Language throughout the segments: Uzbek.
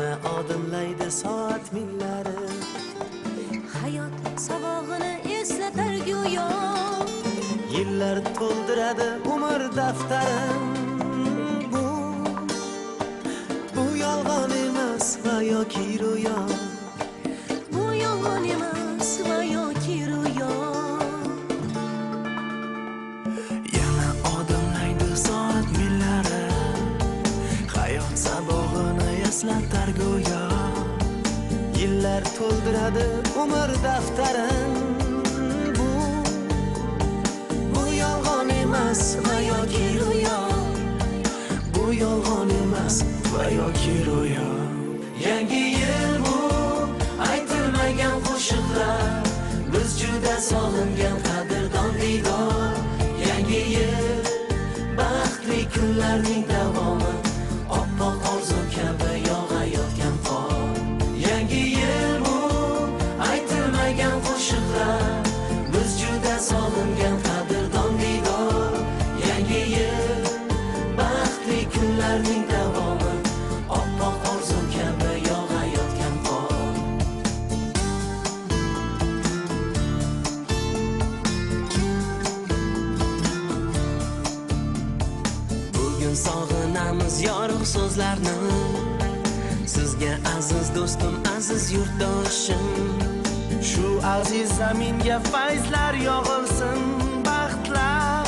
yana odimlaydi soat millari. Hayot sabog'ini eslatar go'yo. Yillar to'ldiradi umr daftarim. Bu yolg'on emas va yoki ro'yo. Bu yolg'on emas va yoki ro'yo. Yana odimlaydi soat millari. Hayot sabog'ini eslatar go'yo. Yillar to'ldiradi umr daftarim. Bu yolg'on emas va yoki ro'yo. Bu yolg'on emas va yoki ro'yo. Yangi yil bu aytilmagan qo'shiqlar. Biz juda sog'ingan qadrdon diydor. Yangi yil baxtli kunlarning davomi. Oppoq orzu kabi yog'ayotgan qor. Yangi yil bu aytilmagan qo'shiqlar. Biz juda sog'ingan qadrdon diydor. Yangi yil baxtli kunlarning davomi. Oppoq orzu kabi yog'ayotgan qor. Bugun sog'inamiz yorug' so'zlarni. Sizga aziz do'stim, aziz yurtdoshim. Shu aziz zaminga fayzlar yog'ilsin, baxtlar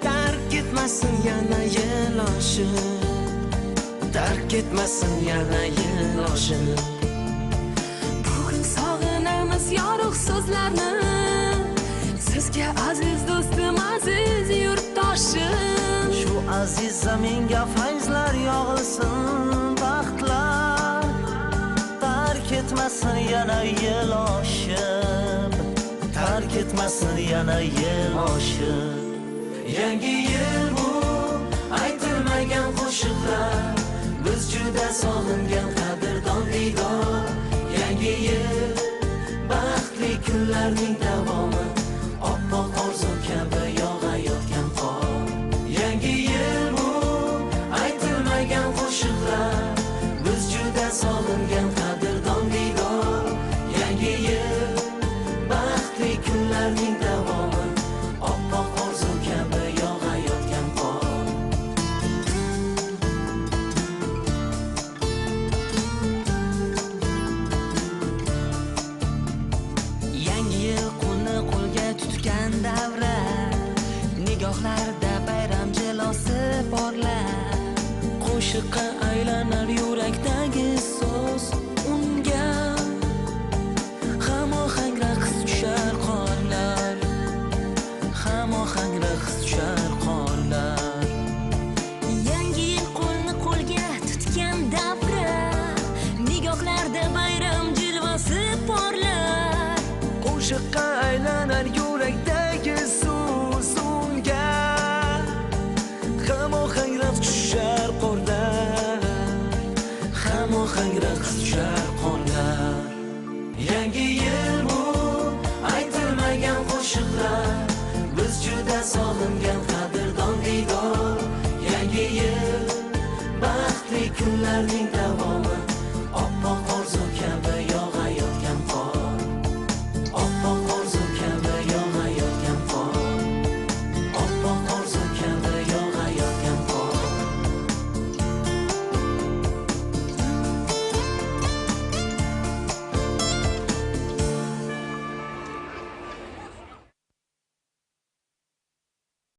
tark etmasin yana yil oshib. Tark etmasin yana yil oshib. Bugun sog'inamiz yorug' so'zlarni. Sizga aziz do'stim, aziz yurtdoshim. Shu aziz zaminga fayzlar yog'ilsin, baxtlar tark etmasin yana yil oshib. Tark etmasin yana yil oshib. Yangi yil bu aytilmagan qo'shiqlar. Biz juda sog'ingan qadrdon diydor. Yangi yil baxtli kunlarning davomi. Oppoq orzu kabi yog'ayotgan qor. Yangi yil bu aytilmagan qo'shiqlar. Biz juda sog'ingan qadrdon diydor. Yangi yil baxtli kunlarning davomi. Oppoq orzu kabi yog'ayotgan qor. Yangi yil qo'lni qo'lga tutgan davra. Nigohlarda bayram jilosi porlar. Qo'shiqqa aylanar yurakdagi so'z. Unga hamohang raqs tushar qorlar. Hamohang raqs tushar qorlar. Yangi yil qo'lni qo'lga tutgan davra. Nigohlarda bayram jilvasi porlar. Qo'shiqqa aylanar yurakdagi so'z.